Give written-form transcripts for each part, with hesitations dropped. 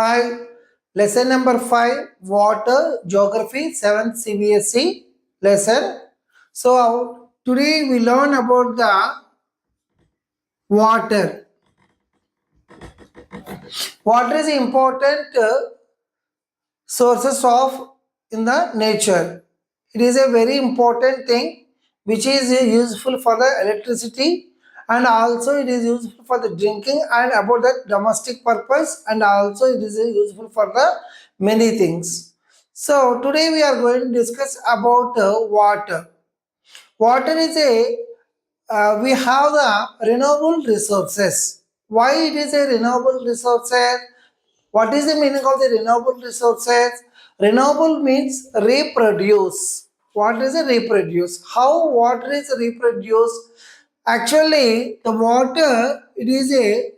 Hi, lesson number 5, Water, Geography, 7th CBSE lesson. So, today we learn about the water. Water is important sources of in the nature. It is a very important thing which is useful for the electricity, and also it is useful for the drinking and about the domestic purpose, and also it is useful for the many things. So today we are going to discuss about water. Water is a we have the renewable resources. Why it is a renewable resources? What is the meaning of the renewable resources? Renewable means reproduce. What is a reproduce? How water is reproduced? Actually, the water it is a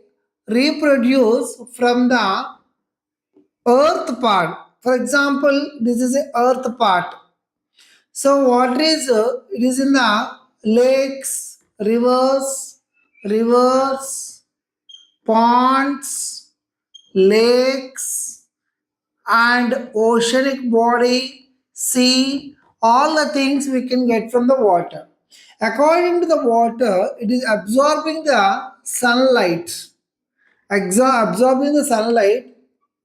reproduce from the earth part. For example, this is a earth part. So water is it is in the lakes, rivers, ponds, lakes, and oceanic body, sea, all the things we can get from the water. According to the water, it is absorbing the sunlight. Absorbing the sunlight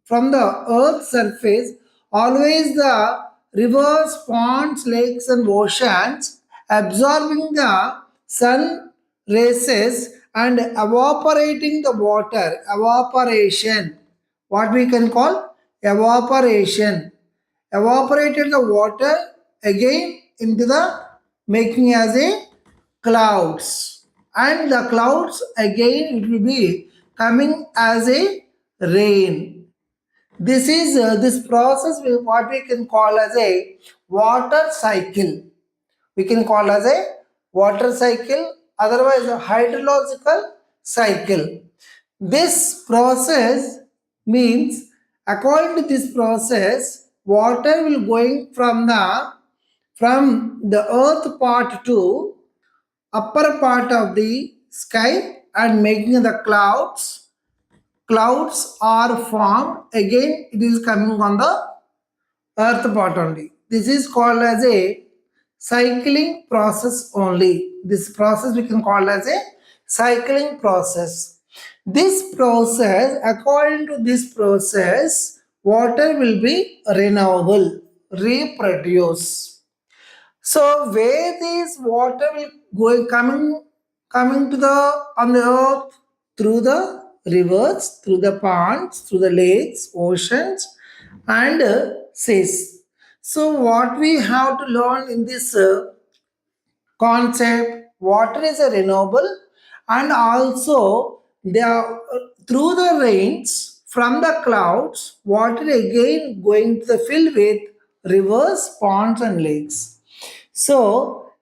from the earth's surface. Always the rivers, ponds, lakes, and oceans absorbing the sun rays and evaporating the water. Evaporation. What we can call evaporation. Evaporated the water again into the making as a clouds, and the clouds again it will be coming as a rain. This is this process what we can call as a water cycle. We can call as a water cycle, otherwise a hydrological cycle. This process means according to this process water will going from the earth part to upper part of the sky and making the clouds are formed again, it is coming on the earth part only. This is called as a cycling process only. This process we can call as a cycling process. This process, according to this process, water will be renewable, reproduce. So where this water will go coming to the on the earth through the rivers, through the ponds, through the lakes, oceans, and seas. So what we have to learn in this concept, water is a renewable, and also through the rains from the clouds, water again going to the fill with rivers, ponds, and lakes. So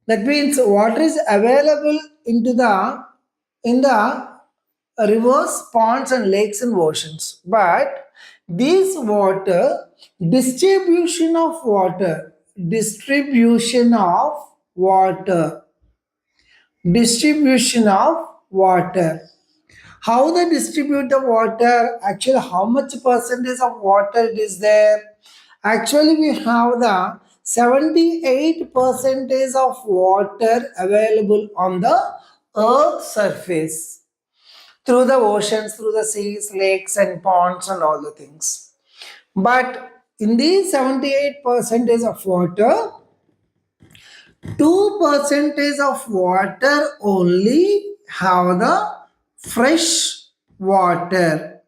that means water is available in the rivers, ponds, and lakes and oceans. But this water, distribution of water, distribution of water. How they distribute the water? Actually, how much percentage of water it is there? Actually, we have the 78 percentage of water available on the earth's surface through the oceans, through the seas, lakes, and ponds, and all the things. But in these 78 percentage of water, 2 percentage of water only have the fresh water.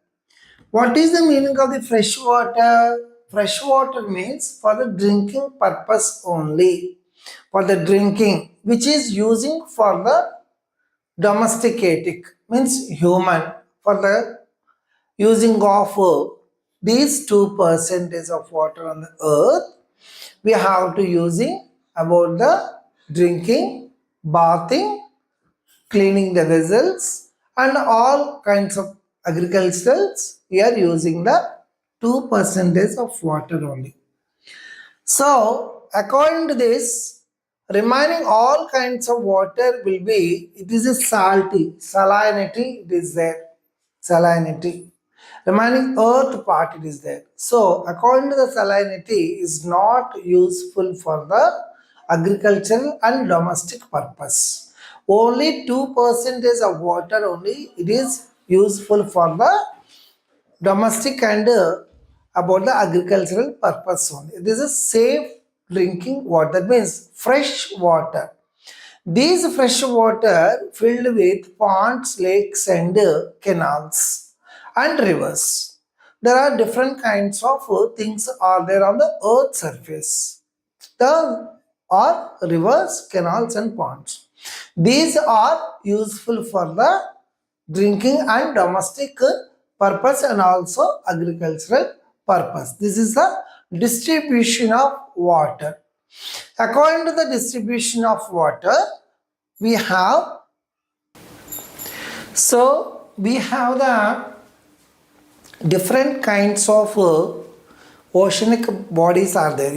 What is the meaning of the fresh water? Fresh water means for the drinking purpose only. For the drinking, which is using for the domesticating, means human, for the using of these 2 percentage of water on the earth, we have to using about the drinking, bathing, cleaning the vessels, and all kinds of agriculturals. We are using the 2 percentage of water only. So according to this, remaining all kinds of water will be, it is a salty, salinity, it is there, salinity. Remaining earth part it is there. So according to the salinity is not useful for the agricultural and domestic purpose. Only 2% of water only it is useful for the domestic and about the agricultural purpose only. This is safe drinking water, means fresh water. These fresh water filled with ponds, lakes and canals and rivers. There are different kinds of things are there on the earth surface. The are rivers, canals and ponds. These are useful for the drinking and domestic purpose and also agricultural purpose. This is the distribution of water. According to the distribution of water, we have the different kinds of oceanic bodies are there,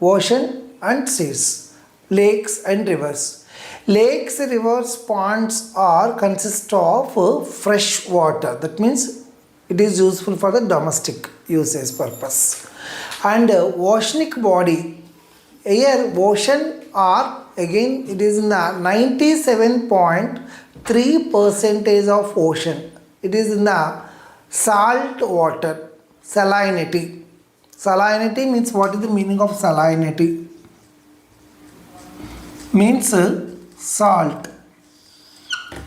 ocean and seas, lakes and rivers. Lakes, rivers, ponds are consist of fresh water. That means it is useful for the domestic usage purpose. And oceanic body, here ocean are again it is in the 97.3% of ocean. It is in the salt water, salinity. Salinity means, what is the meaning of salinity? Means salt.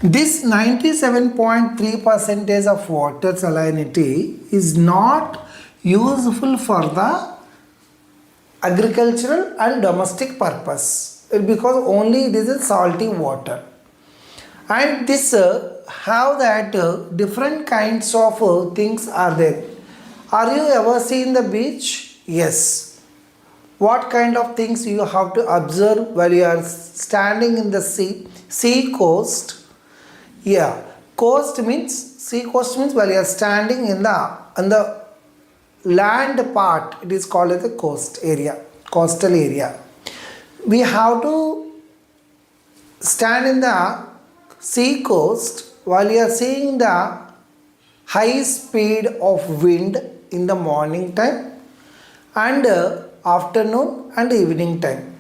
This 97.3% of water salinity is not useful for the agricultural and domestic purpose, because only it is a salty water. And this have that different kinds of things are there. Are you ever seen the beach? Yes. What kind of things you have to observe while you are standing in the sea coast? Yeah, sea coast means while you are standing in the land part, it is called as the coastal area. We have to stand in the sea coast while you are seeing the high speed of wind in the morning time and afternoon and evening time.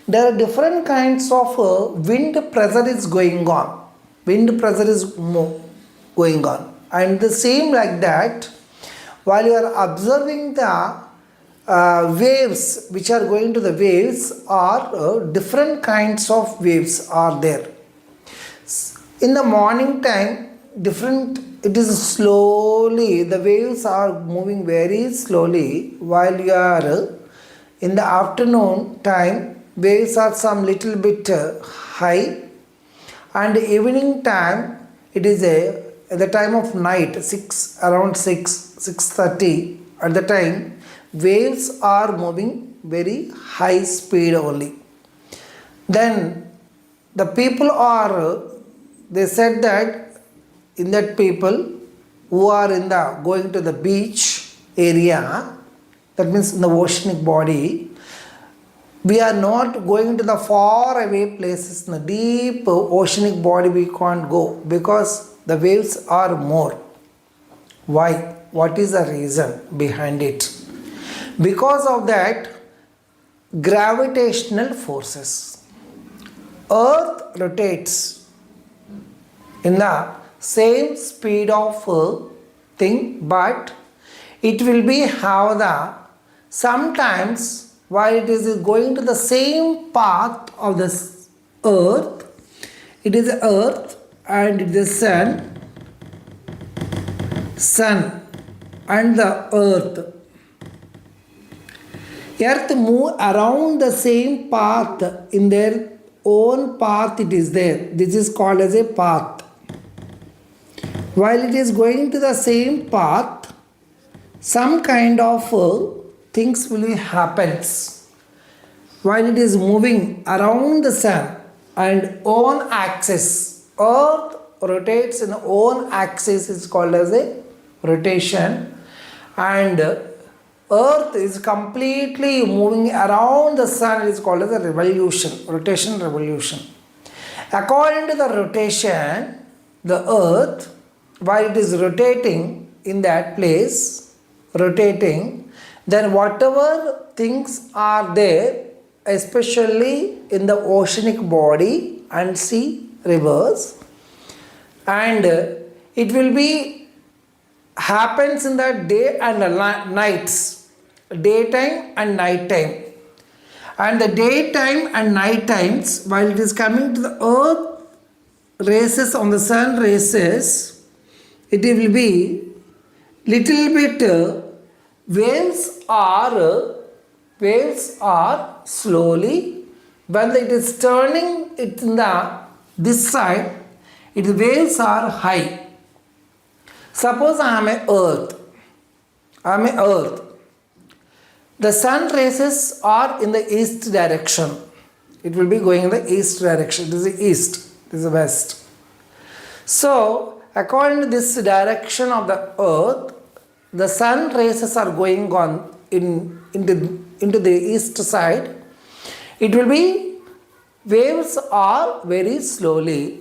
There are different kinds of wind pressure is going on. And the same like that, while you are observing the waves which are going to the waves are different kinds of waves are there. In the morning time, it is slowly, the waves are moving very slowly, while you are in the afternoon time, waves are some little bit high, and evening time, it is at the time of night, around 6:30, at the time, waves are moving very high speed only. Then the people they said that in that people who are going to the beach area, that means in the oceanic body, we are not going to the far away places. In the deep oceanic body we can't go because the waves are more. Why? What is the reason behind it? Because of that gravitational forces. Earth rotates in the same speed of thing, but it will be have the sometimes while it is going to the same path of the earth, it is earth and it is sun and the earth move around the same path in their own path. It is there. This is called as a path. While it is going to the same path, some kind of things will happens. While it is moving around the sun and own axis, earth rotates in own axis is called as a rotation, and earth is completely moving around the sun is called as a revolution. According to the rotation, the earth, while it is rotating, in that place, rotating, then whatever things are there, especially in the oceanic body and sea rivers, and it will be happens in the day and the nights, daytime and night time. And the daytime and night times, while it is coming to the earth races on the sun races, it will be little bit waves are slowly, when it is turning it in the this side, its waves are high. Suppose I am a earth. The sun races are in the east direction. It will be going in the east direction. This is the east, this is the west. So, according to this direction of the earth, the sun races are going on into the east side. It will be waves are very slowly.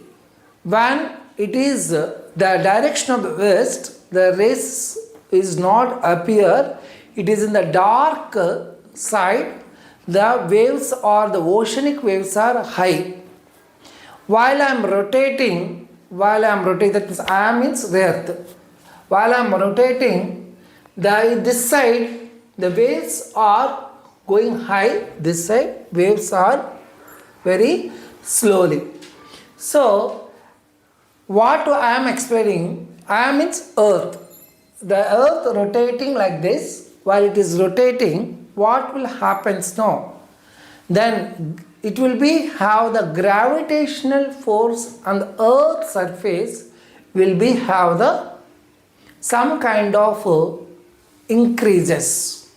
When it is the direction of the west, the race is not appear. It is in the dark side. The waves or the oceanic waves are high. While I am rotating, that means I means the earth. While I am rotating, this side the waves are going high. This side waves are very slowly. So what I am explaining, I means earth. The earth rotating like this. While it is rotating, what will happen now? Then it will be how the gravitational force on the earth surface will be have the some kind of increases.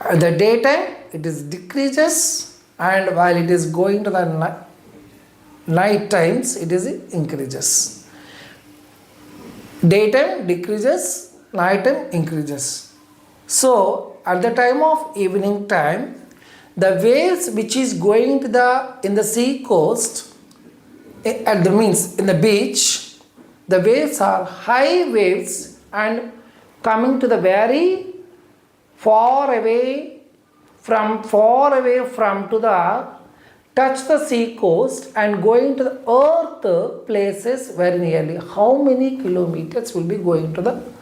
At the daytime it is decreases, and while it is going to the night times it is increases. Daytime decreases, nighttime increases. So at the time of evening time, the waves which is going to in the sea coast, at the means in the beach, the waves are high waves and coming to the very far away from to the touch the sea coast and going to the earth places very nearly. How many kilometers will be going to the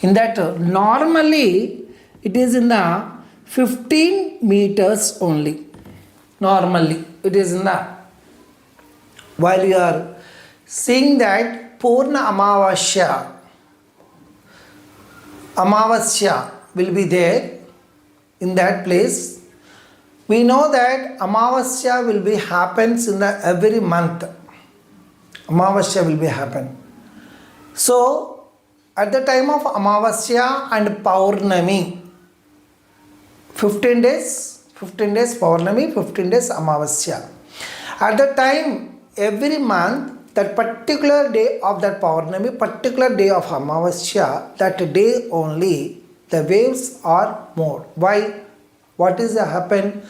in that normally it is in the 15 meters only. Normally it is in the, while you are seeing that Purna Amavasya will be there in that place. We know that Amavasya will be happens in the every month. Amavasya will be happen. So at the time of Amavasya and Paurnami, 15 days Paurnami, 15 days Amavasya. At the time, every month, that particular day of that Paurnami, particular day of Amavasya, that day only, the waves are more. Why? What is happen?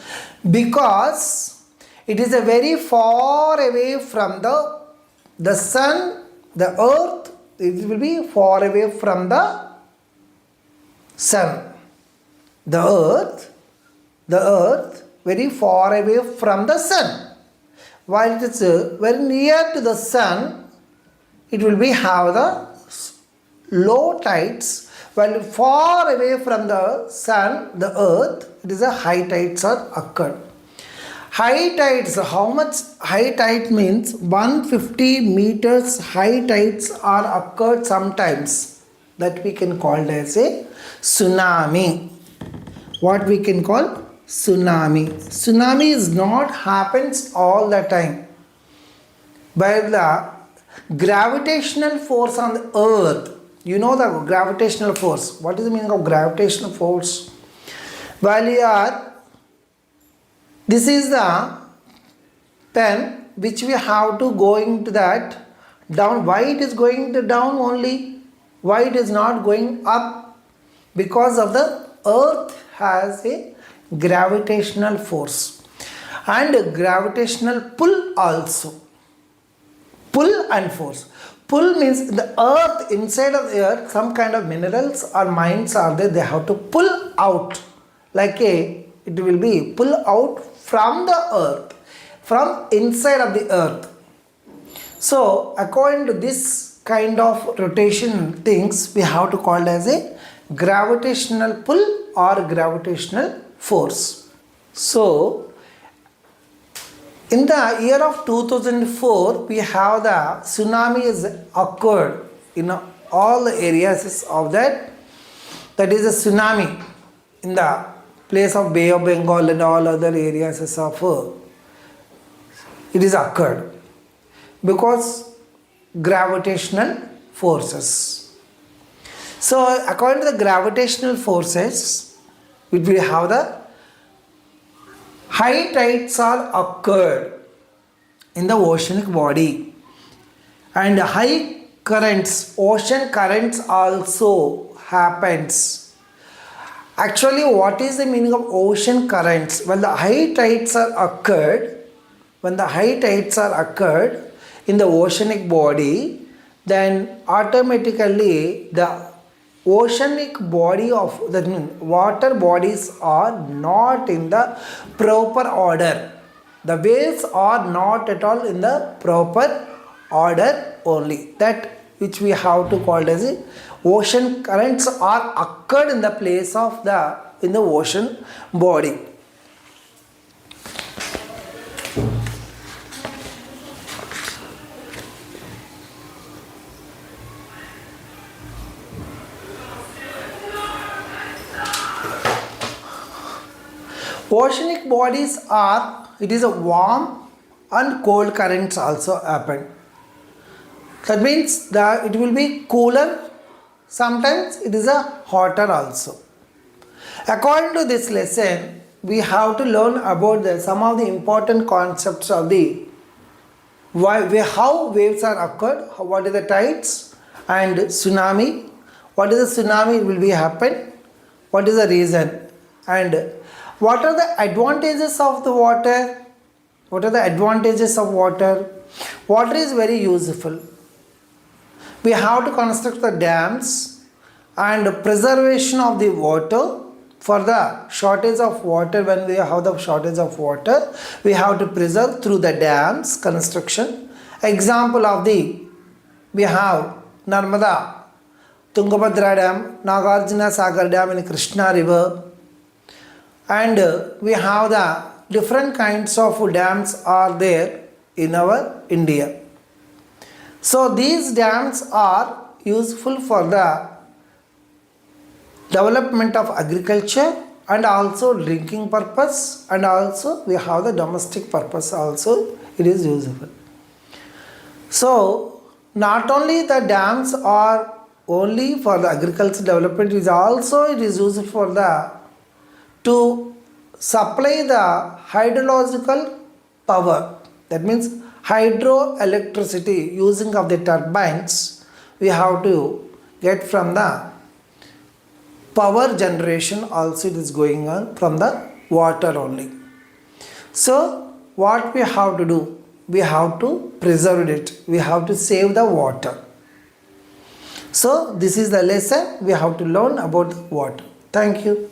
Because it is a very far away from the sun, the earth. It will be far away from the sun. The earth very far away from the sun. While it is very near to the sun, it will be have the low tides. While far away from the sun, the earth, it is a high tides are occurred. High tides, how much high tide means? 150 meters high tides are occurred sometimes. That we can call as a tsunami. What we can call? Tsunami. Tsunami is not happens all the time. By the gravitational force on the earth. You know the gravitational force. What is the meaning of gravitational force? While you are, this is the pen which we have to going to that down. Why it is going to down only? Why it is not going up? Because of the earth has a gravitational force and a gravitational pull also. Pull and force. Pull means the earth, inside of the earth, some kind of minerals or mines are there, they have to pull out. It will be pull out from the earth, from inside of the earth. So according to this kind of rotation things, we have to call it as a gravitational pull or gravitational force. So in the year of 2004, we have the tsunami has occurred in all the areas of that. That is a tsunami in the place of Bay of Bengal and all other areas of it is occurred because gravitational forces. So according to the gravitational forces, we will have the high tides are occurred in the oceanic body, and high currents, ocean currents also happens. Actually, what is the meaning of ocean currents? When the high tides are occurred, in the oceanic body, then automatically the oceanic body of that means water bodies are not in the proper order. The waves are not at all in the proper order only. That which we have to call as ocean currents are occurred in the place of in the ocean body. Oceanic bodies are, it is a warm and cold currents also happen. That means that it will be cooler, sometimes it is a hotter also. According to this lesson, we have to learn about some of the important concepts of how waves are occurred, what is the tides and tsunami, what is the tsunami will be happen, what is the reason, and what are the advantages of the water? What are the advantages of water? Water is very useful. We have to construct the dams and preservation of the water for the shortage of water. When we have the shortage of water, we have to preserve through the dams construction. Example of we have Narmada, Tungabhadra Dam, Nagarjuna Sagar Dam in Krishna River. And we have the different kinds of dams are there in our India. So these dams are useful for the development of agriculture and also drinking purpose, and also we have the domestic purpose also it is useful. So not only the dams are only for the agriculture development, it is useful for to supply the hydrological power. That means hydroelectricity using of the turbines we have to get from the power generation also it is going on from the water only. So what we have to do? We have to preserve it. We have to save the water. So this is the lesson we have to learn about water. Thank you.